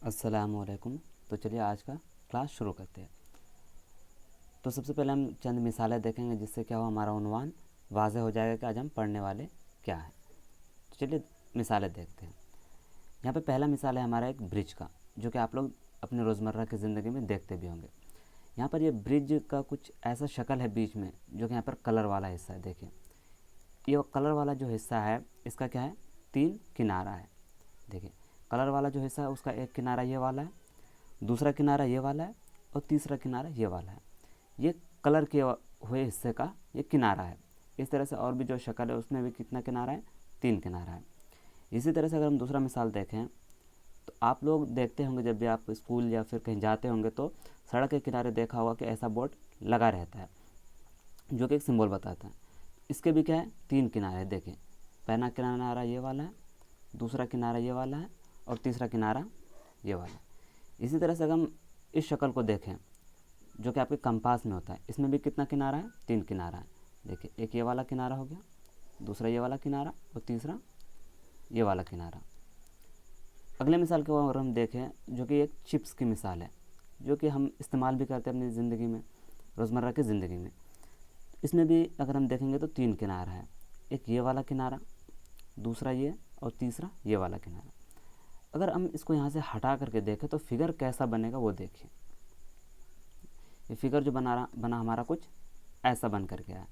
अस्सलामुअलैकुम। तो चलिए आज का क्लास शुरू करते हैं। तो सबसे पहले हम चंद मिसालें देखेंगे जिससे क्या हो हमारा उन्वान वाज़ेह हो जाएगा कि आज हम पढ़ने वाले क्या हैं। तो चलिए मिसालें देखते हैं। यहाँ पे पहला मिसाल है हमारा एक ब्रिज का, जो कि आप लोग अपने रोज़मर्रा की ज़िंदगी में देखते भी होंगे। यहाँ पर ये ब्रिज का कुछ ऐसा शक्ल है बीच में, जो कि यहाँ पर कलर वाला हिस्सा है। देखिए ये कलर वाला जो हिस्सा है इसका क्या है, 3 किनारा है। देखिए कलर वाला जो हिस्सा है उसका एक किनारा ये वाला है, दूसरा किनारा ये वाला है और तीसरा किनारा ये वाला है। ये कलर के हुए हिस्से का ये किनारा है। इस तरह से और भी जो शक्ल है उसमें भी कितना किनारा है, 3 किनारा है। इसी तरह से अगर हम दूसरा मिसाल देखें तो आप लोग देखते होंगे जब भी आप स्कूल या फिर कहीं जाते होंगे तो सड़क के किनारे देखा होगा कि ऐसा बोर्ड लगा रहता है जो कि एक सिंबल बताता है। इसके भी क्या है, 3 किनारे हैं। देखें पहला किनारा ये वाला है, दूसरा किनारा ये वाला है और तीसरा किनारा ये वाला है। इसी तरह से अगर हम इस शक्ल को देखें जो कि आपके कंपास में होता है, इसमें भी कितना किनारा है, 3 किनारा है। देखिए एक ये वाला किनारा हो गया, दूसरा ये वाला किनारा और तीसरा ये वाला किनारा। अगले मिसाल को अगर हम देखें जो कि एक चिप्स की मिसाल है, जो कि हम इस्तेमाल भी करते हैं अपनी ज़िंदगी में, रोज़मर्रा की ज़िंदगी में। इसमें भी अगर हम देखेंगे तो 3 किनारा है, एक ये वाला किनारा, दूसरा ये और तीसरा ये वाला किनारा। अगर हम इसको यहाँ से हटा करके देखें तो फिगर कैसा बनेगा वो देखिए। ये फिगर जो बना हमारा कुछ ऐसा बन कर गया है।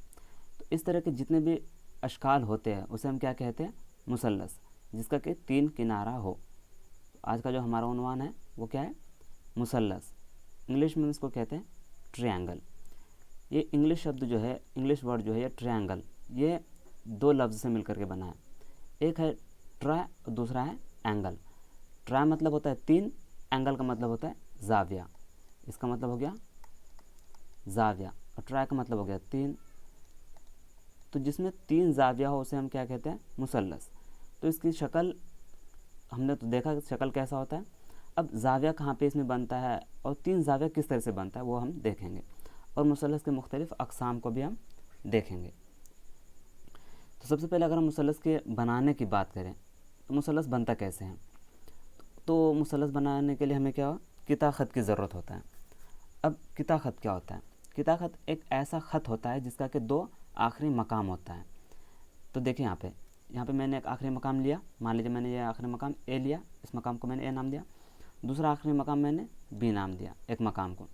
तो इस तरह के जितने भी अशकाल होते हैं उसे हम क्या कहते हैं, मुसल्लस, जिसका कि 3 किनारा हो। आज का जो हमारा उन्वान है वो क्या है, मुसल्लस। इंग्लिश में इसको कहते हैं ट्रायंगल। ये इंग्लिश शब्द जो है, इंग्लिश वर्ड जो है ये ट्रायंगल, ये 2 लफ्ज़ से मिलकर के बना है। एक है ट्राय और दूसरा है एंगल। ट्राय मतलब होता है 3, एंगल का मतलब होता है जाविया। इसका मतलब हो गया जाविया और ट्राय का मतलब हो गया 3। तो जिसमें 3 जाविया हो उसे हम क्या कहते हैं, मुसल्लस। तो इसकी शक्ल हमने तो देखा शक्ल कैसा होता है। अब जाविया कहाँ पे इसमें बनता है और 3 जाविया किस तरह से बनता है वो हम देखेंगे, और मुसल्लस के मुख्तलिफ अक़साम को भी हम देखेंगे। तो सबसे पहले अगर हम मुसल्लस के बनाने की बात करें तो मुसल्लस बनता कैसे हैं। तो मुसल्लस बनाने के लिए हमें क्या, किता ख़त की ज़रूरत होता है। अब किता ख़त क्या होता है, किता ख़त एक ऐसा ख़त होता है जिसका कि 2 आखिरी मकाम होता है। तो देखिए यहाँ पे मैंने एक आखिरी मकाम लिया, मान लीजिए मैंने ये आखिरी मकाम ए लिया, इस मकाम को मैंने ए नाम दिया। दूसरा आखिरी मकाम मैंने बी नाम दिया एक मकाम को।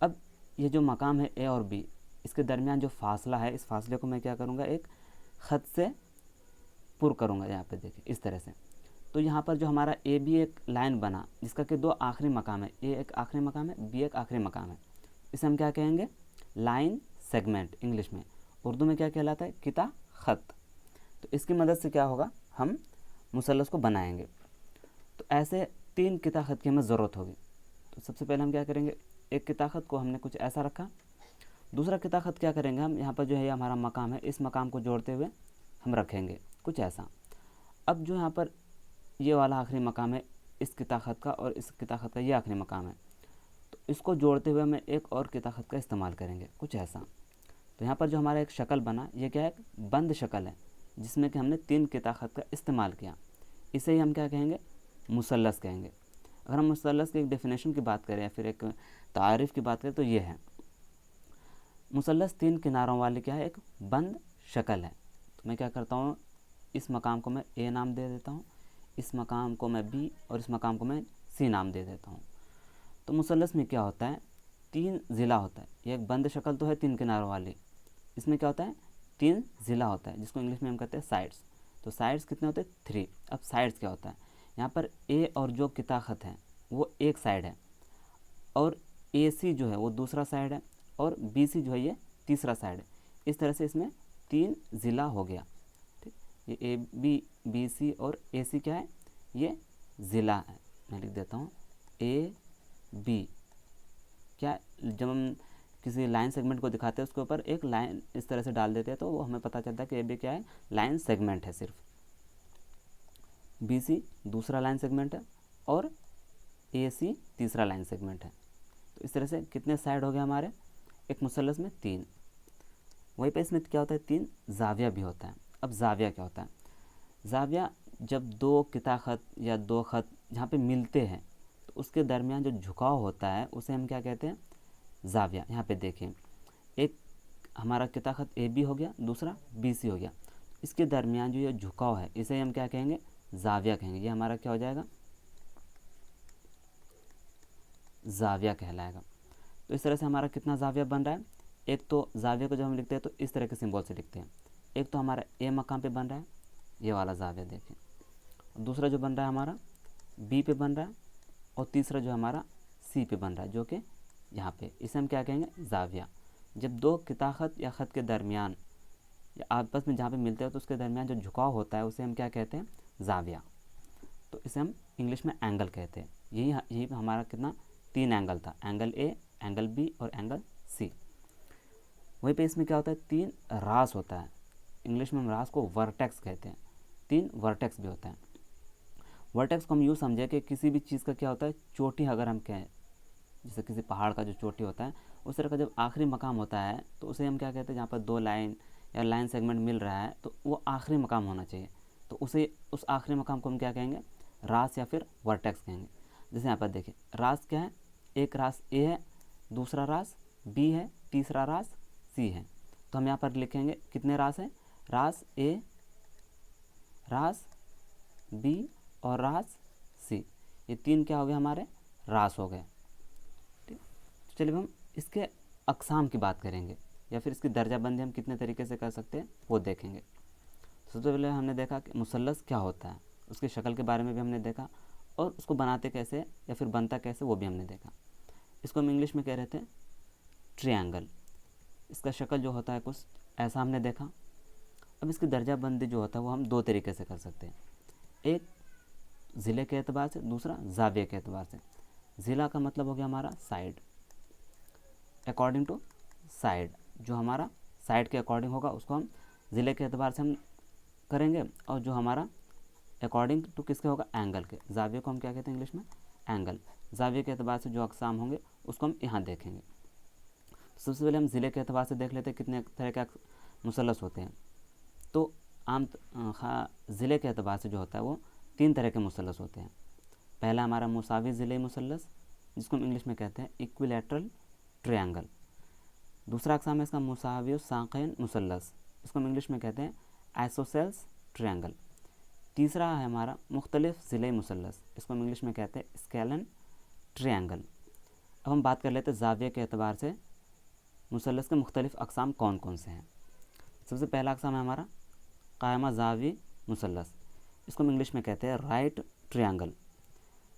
अब ये जो मकाम है ए और बी, इसके दरमियान जो फासला है, इस फासले को मैं क्या करूँगा, एक ख़त से पुर करूँगा। यहाँ पे देखिए इस तरह से। तो यहाँ पर जो हमारा ए बी एक लाइन बना जिसका कि 2 आखिरी मकाम है, ए एक आखिरी मकाम है, बी एक आखिरी मकाम है, इसे हम क्या कहेंगे, लाइन सेगमेंट। इंग्लिश में, उर्दू में क्या कहलाता है, किता ख़त। तो इसकी मदद से क्या होगा, हम मुसल्लस को बनाएंगे। तो ऐसे 3 किता ख़त की हमें ज़रूरत होगी। तो सबसे पहले हम क्या करेंगे, एक किता ख़त को हमने कुछ ऐसा रखा। दूसरा किता ख़त क्या करेंगे, हम यहाँ पर जो है हमारा मकाम है, इस मकाम को जोड़ते हुए हम रखेंगे कुछ ऐसा। अब जो यहाँ पर ये वाला आखिरी मकाम है इस किता ख़त का और इस किता ख़त का ये आखिरी मकाम है, तो इसको जोड़ते हुए हमें एक और किता ख़त का इस्तेमाल करेंगे कुछ ऐसा। तो यहाँ पर जो हमारा एक शक्ल बना, ये क्या है, एक बंद शक्ल है जिसमें कि हमने 3 किता ख़त का इस्तेमाल किया। इसे ही हम क्या कहेंगे, मुसल्लस कहेंगे। अगर हम मुसल्लस की एक डेफिनेशन की बात करें या फिर एक तारीफ़ की बात करें तो ये है, मुसल्लस 3 किनारों वाली क्या है, एक बंद शक्ल है। तो मैं क्या करता हूँ, इस मकाम को मैं ए नाम दे देता हूँ, इस मकाम को मैं बी और इस मकाम को मैं सी नाम दे देता हूँ। तो मुसल्लस में क्या होता है, 3 ज़िला होता है। ये एक बंद शक्ल तो है 3 किनारों वाली, इसमें क्या होता है, 3 ज़िला होता है जिसको इंग्लिश में हम कहते हैं साइड्स। तो साइड्स कितने होते हैं, 3। अब साइड्स क्या होता है, यहाँ पर ए और जो किता ख़त है वो एक साइड है और ए सी जो है वो दूसरा साइड है और बी सी जो है ये तीसरा साइड है। इस तरह से इसमें 3 ज़िला हो गया। ठीक, ये ए बी, बी सी और ए सी क्या है, ये ज़िला है। मैं लिख देता हूँ ए बी। क्या, जब हम किसी लाइन सेगमेंट को दिखाते हैं उसके ऊपर एक लाइन इस तरह से डाल देते हैं तो वो हमें पता चलता है कि ए बी क्या है, लाइन सेगमेंट है सिर्फ। बी सी दूसरा लाइन सेगमेंट है और ए सी तीसरा लाइन सेगमेंट है। तो इस तरह से कितने साइड हो गए हमारे, एक मुसल्लस में 3। वहीं पे इसमें क्या होता है, 3 जाविया भी होता है। अब जाविया क्या होता है, जाविया जब 2 किता ख़त या 2 ख़त जहाँ पे मिलते हैं तो उसके दरमियान जो झुकाव होता है उसे हम क्या कहते हैं, जाविया। यहाँ पे देखिए, एक हमारा किता खत ए बी हो गया, दूसरा बी सी हो गया, इसके दरमियान जो ये झुकाव है इसे हम क्या कहेंगे, जाविया कहेंगे। ये हमारा क्या हो जाएगा, जाविया कहलाएगा। तो इस तरह से हमारा कितना जाविया बन रहा है, एक तो जाविया को जब हम लिखते हैं तो इस तरह के सिंबल से लिखते हैं, एक तो हमारा ए मकाम पे बन रहा है ये वाला जाविया देखिए, दूसरा जो बन रहा है हमारा बी पे बन रहा है, और तीसरा जो हमारा सी पे बन रहा है जो कि यहाँ पे, इसे हम क्या कहेंगे, जाविया। जब दो किताखत या ख़त के दरमियान या आपस में जहाँ पे मिलते हैं तो उसके दरमियान जो झुकाव होता है उसे हम क्या कहते हैं, जाविया। तो इसे हम इंग्लिश में एंगल कहते हैं। यही हमारा कितना, 3 एंगल था, एंगल ए, एंगल बी और एंगल सी। वहीं पे इसमें क्या होता है, 3 रास होता है, इंग्लिश में हम रास को वर्टेक्स कहते हैं, 3 वर्टेक्स भी होता है। वर्टेक्स को हम यूँ समझे कि किसी भी चीज़ का क्या होता है, चोटी अगर हम कहें, जैसे किसी पहाड़ का जो चोटी होता है उस तरह का जब आखिरी मकाम होता है तो उसे हम क्या कहते हैं, जहाँ पर 2 लाइन या लाइन सेगमेंट मिल रहा है तो वो आखिरी मकाम होना चाहिए, तो उस आखिरी मकाम को हम क्या कहेंगे, रास या फिर वर्टेक्स कहेंगे। जैसे यहाँ पर देखिए, रास क्या है, एक रास ए है, दूसरा रास बी है, तीसरा रास सी है। तो हम यहाँ पर लिखेंगे कितने रास हैं, रास ए, रास बी और रास सी, ये 3 क्या हो गए, हमारे रास हो गए। ठीक, तो चलिए हम इसके अक़साम की बात करेंगे या फिर इसकी दर्जाबंदी हम कितने तरीके से कर सकते हैं वो देखेंगे। सबसे पहले हमने देखा कि मुसल्लस क्या होता है, उसकी शक्ल के बारे में भी हमने देखा, और उसको बनाते कैसे या फिर बनता कैसे वो भी हमने देखा। इसको हम इंग्लिश में कह रहे थे ट्रायंगल। इसका शक्ल जो होता है कुछ ऐसा हमने देखा। अब इसकी दर्जाबंदी जो होता है वो हम 2 तरीके से कर सकते हैं, एक ज़िले के एतबार से, दूसरा जाविया के एतबार से। ज़िला का मतलब हो गया हमारा साइड, अकॉर्डिंग टू साइड, जो हमारा साइड के अकॉर्डिंग होगा उसको हम ज़िले के एतबार से हम करेंगे, और जो हमारा अकॉर्डिंग टू किसके होगा, एंगल के। जाविया को हम क्या कहते हैं इंग्लिश में, एंगल। जाविया के एतबार से जो अक़साम होंगे उसको हम यहाँ देखेंगे। सबसे पहले हम ज़िले के एतबार से देख लेते हैं कितने तरह के मुसल्लस होते हैं। तो ज़िले के एतबार से जो होता है वो 3 तरह के मुसल्लस होते हैं। पहला हमारा मुसावी ज़िले मुसल्लस, जिसको हम इंग्लिश में कहते हैं इक्विलैटरल ट्रायंगल। दूसरा अक़साम है इसका मुसावी साक़ैन मुसल्लस, इसको हम इंग्लिश में कहते हैं आइसोसेल्स ट्रायंगल। तीसरा है हमारा मुख्तलिफ ज़िले मुसल्लस, इसको हम इंग्लिश में कहते हैं स्केलन ट्रायंगल। अब हम बात कर लेते हैं जाविया के एतबार से मुसल्लस के मुख्तलिफ अक़साम कौन कौन से हैं। सबसे पहला अक़साम है हमारा कायमा जावी मुसल्लस, इसको हम इंग्लिश में कहते हैं राइट ट्रायंगल।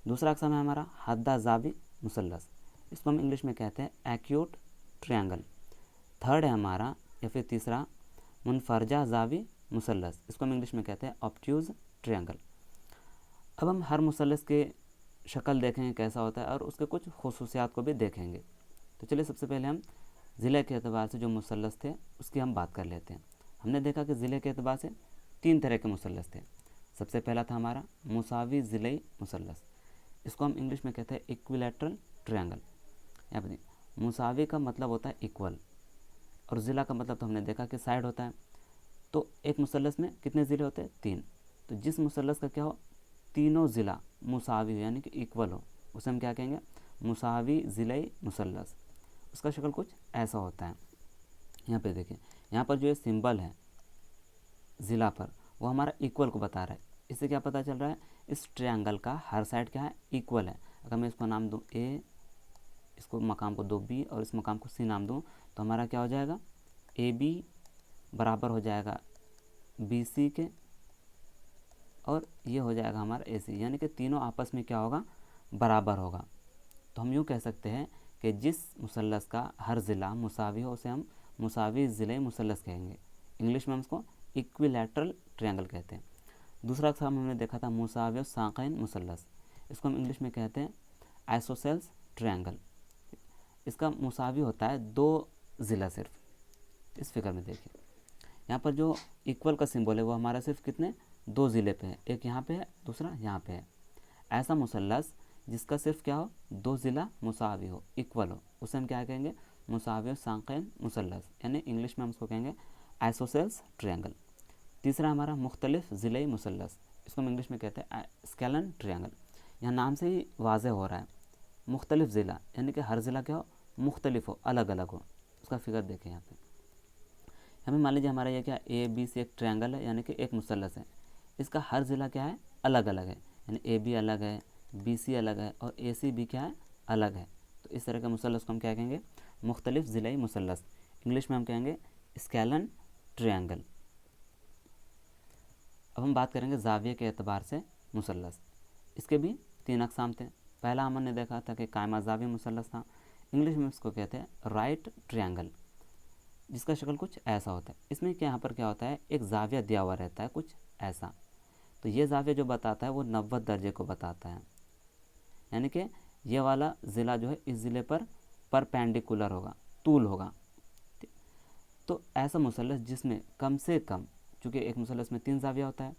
दूसरा अक़साम है हमारा हद्दा जावी मुसल्लस, इसको हम इंग्लिश में कहते हैं एक्यूट ट्रायंगल। थर्ड है हमारा या फिर तीसरा मुनफरजा जावी मुसल्लस, इसको हम इंग्लिश में कहते हैं ऑब्ट्यूज़ ट्रायंगल। अब हम हर मुसल्लस के शक्ल देखेंगे कैसा होता है और उसके कुछ खुसूसियात को भी देखेंगे। तो चलिए सबसे पहले हम ज़िले के एतबार से जो मुसल्लस थे उसकी हम बात कर लेते हैं। हमने देखा कि ज़िले के एतबार से 3 तरह के मुसल्लस थे। सबसे पहला था हमारा मुसावी ज़िले मुसल्लस, इसको हम इंग्लिश में कहते हैं इक्विलैटरल ट्रायंगल। यहाँ पर मुसावी का मतलब होता है इक्वल, और ज़िला का मतलब तो हमने देखा कि साइड होता है। तो एक मुसल्लस में कितने ज़िले होते हैं, 3। तो जिस मुसल्लस का क्या हो, तीनों ज़िला मुसावी हो यानी कि इक्वल हो, उसे हम क्या कहेंगे, मुसावी ज़िले मुसल्लस। उसका शक्ल कुछ ऐसा होता है। यहाँ पे देखिए, यहाँ पर जो ये सिंबल है ज़िला पर वो हमारा इक्वल को बता रहा है। इससे क्या पता चल रहा है, इस ट्रायंगल का हर साइड क्या है, इक्वल है। अगर मैं इसको नाम दूँ ए, इसको मकाम को 2B और इस मकाम को C नाम दूँ तो हमारा क्या हो जाएगा, AB बराबर हो जाएगा BC के, और ये हो जाएगा हमारा AC, यानी कि तीनों आपस में क्या होगा, बराबर होगा। तो हम यूँ कह सकते हैं कि जिस मुसल्लस का हर ज़िला मुसावी हो उसे हम मुसावी ज़िले मुसल्लस कहेंगे। इंग्लिश में हम उसको इक्विलैटरल ट्रायंगल कहते हैं। दूसरा अक़साम हमने देखा था मुसावी साक़ैन मुसल्लस, इसको हम इंग्लिश में कहते हैं आइसोसेल्स ट्रायंगल। इसका मुसावी होता है 2 ज़िला सिर्फ। इस फिगर में देखिए, यहाँ पर जो इक्वल का सिंबल है वो हमारा सिर्फ कितने, 2 ज़िले पे है, एक यहाँ पे है, दूसरा यहाँ पे है। ऐसा मुसल्लस जिसका सिर्फ क्या हो, 2 ज़िला मुसावी हो, इक्वल हो, उसे हम क्या कहेंगे, मुसावी साक़ैन मुसल्लस, यानी इंग्लिश में हम उसको कहेंगे आइसोसेल्स ट्रायंगल। तीसरा हमारा मुख्तलिफ ज़िले मुसल्लस, इसको हम इंग्लिश में कहते हैं स्केलन ट्रायंगल। यहाँ नाम से ही वाज़े हो रहा है। मुख्तलिफ ज़िला यानी कि हर ज़िला क्या हो, मुख्तलिफ हो, अलग अलग हो। उसका फिगर देखें यहाँ पे। हमें मान लीजिए हमारा ये क्या ए बी सी एक ट्रायंगल है, यानी कि एक मुसल्लस है। इसका हर ज़िला क्या है, अलग अलग है, यानी ए बी अलग है, बी सी अलग है और ए सी भी क्या है, अलग है। तो इस तरह के मुसल्लस को हम क्या कहेंगे, मुख्तलिफ ज़िलाई मुसल्लस। इंग्लिश में हम कहेंगे स्केलन ट्रायंगल। अब हम बात करेंगे ज़ाविये के एतबार से मुसल्लस। इसके भी 3 अक़साम थे। पहला हमने देखा था कि कायमा ज़ावी मुसल्लस था। इंग्लिश में इसको कहते हैं राइट ट्रायंगल, जिसका शक्ल कुछ ऐसा होता है। इसमें क्या यहाँ पर क्या होता है, एक ज़ाविया दिया हुआ रहता है कुछ ऐसा। तो ये ज़ाविया जो बताता है वो 90 दर्जे को बताता है, यानी कि ये वाला ज़िला जो है इस ज़िले पर परपेंडिकुलर होगा, तूल होगा। तो ऐसा मुसल्लस जिसमें कम से कम, चूँकि एक मुसल्लस में 3 ज़ाविया होता है,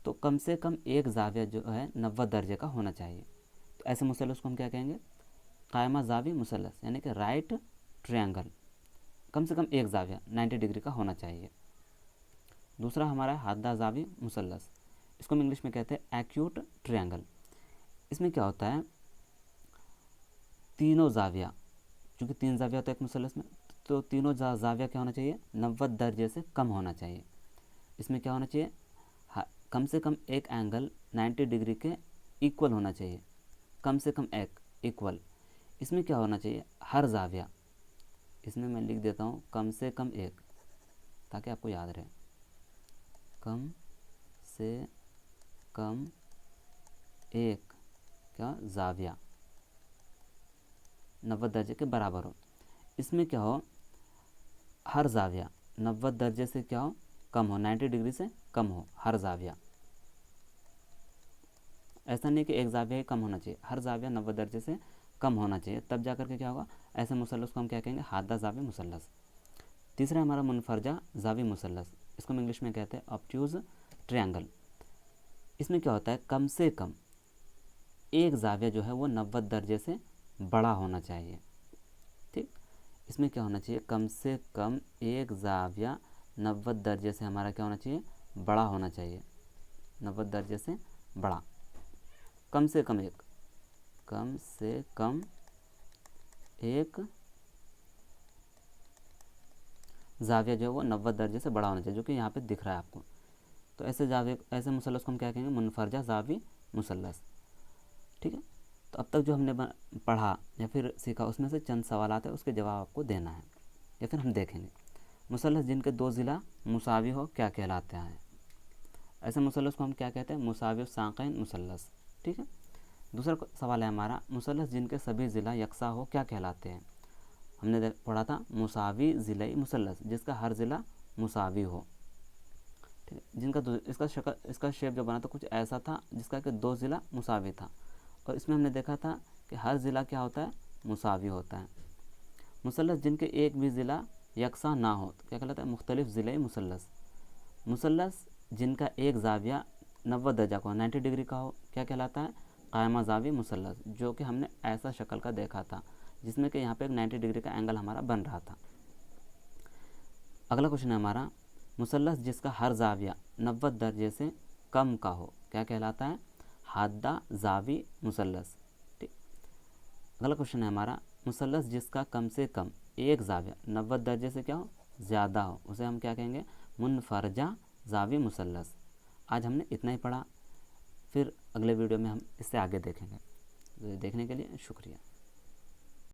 तो कम से कम एक ज़ाविया जो है 90 दर्जे का होना चाहिए। तो ऐसे मुसल्लस को हम क्या कहेंगे, कायमा ज़ावी मुसल्लस, यानी कि राइट ट्रायंगल। कम से कम एक ज़ाविया 90 डिग्री का होना चाहिए। दूसरा हमारा हाद्दा ज़ावी मुसल्लस, इसको हम इंग्लिश में कहते हैं एक्यूट ट्रायंगल। इसमें क्या होता है, तीनों ज़ाविया, चूँकि 3 ज़ाविया होता है एक मुसल्लस में, तो तीनों ज़ाविया क्या होना चाहिए, 90 दर्जे से कम होना चाहिए। इसमें क्या होना चाहिए, कम से कम एक एंगल 90 डिग्री के इक्वल होना चाहिए, कम से कम एक इक्वल। इसमें क्या होना चाहिए, हर ज़ाविया, इसमें मैं लिख देता हूँ कम से कम एक, ताकि आपको याद रहे, कम से कम एक क्या ज़ाविया 90 दर्जे के बराबर हो। इसमें क्या हो, हर ज़ाविया 90 दर्जे से क्या हो, कम हो, 90 डिग्री से कम हो हर ज़ाविया। ऐसा नहीं कि एक ज़ाविया ही कम होना चाहिए, हर ज़ाविया 90 दर्जे से कम होना चाहिए, तब जा करके क्या होगा, ऐसे मुसल्लस को हम क्या कहेंगे, हाद्दा ज़ावी मुसल्लस। तीसरा हमारा मुनफरजा ज़ावी मुसल्लस, इसको हम इंग्लिश में कहते हैं ऑब्ट्यूज़ ट्रायंगल। इसमें क्या होता है, कम से कम एक ज़ाविया जो है वो 90 दर्जे से बड़ा होना चाहिए। ठीक, इसमें क्या होना चाहिए, कम से कम एक ज़ाविया 90 दर्जे से हमारा क्या होना चाहिए, बड़ा होना चाहिए, 90 दर्जे से बड़ा। कम से कम एक, कम से कम एक ज़ाविया जो है वो 90 दर्जे से बड़ा होना चाहिए, जो कि यहाँ पे दिख रहा है आपको। तो ऐसे ज़ाविया, ऐसे मुसल्लस को हम क्या कहेंगे, मुनफरजा ज़ावी मुसल्लस। ठीक है, तो अब तक जो हमने पढ़ा या फिर सीखा उसमें से चंद सवाल आते हैं, उसके जवाब आपको देना है या फिर हम देखेंगे। मुसल्लस जिनके 2 ज़िला मुसावी हो क्या कहलाते हैं, ऐसे मुसल्लस को हम क्या कहते हैं, मुसावी साक़ैन मुसल्लस। ठीक है, दूसरा सवाल है हमारा, मुसल्लस जिनके सभी ज़िला यकसा हो क्या कहलाते हैं। हमने पढ़ा था मुसावी ज़िलाई मुसल्लस, जिसका हर ज़िला मुसावी हो। ठीक है, जिनका इसका शेप जो बना था कुछ ऐसा था, जिसका कि 2 ज़िला मुसावी था, और इसमें हमने देखा था कि हर ज़िला क्या होता है, मुसावी होता है। मुसल्लस जिनके एक भी ज़िला यकसा ना हो तो क्या कहलाता है, मुख्तलिफ ज़िलाई मुसल्लस। मुसल्लस जिनका एक ज़ाविया 90 दर्जा का हो, 90 डिग्री का हो, क्या कहलाता है, कायमा ज़ावी मुसल्लस, जो कि हमने ऐसा शक्ल का देखा था, जिसमें कि यहाँ पे एक 90 डिग्री का एंगल हमारा बन रहा था। अगला क्वेश्चन है हमारा, मुसल्लस जिसका हर ज़ाविया 90 दर्जे से कम का हो क्या कहलाता है, हाद्दा ज़ावी मुसल्लस। ठीक, अगला क्वेश्चन है हमारा, मुसल्लस जिसका कम से कम एक ज़ाविया 90 दर्जे से क्या हो, ज़्यादा हो, उसे हम क्या कहेंगे, मुनफरजा ज़ावी मुसल्लस। आज हमने इतना ही पढ़ा, फिर अगले वीडियो में हम इससे आगे देखेंगे। तो देखने के लिए शुक्रिया।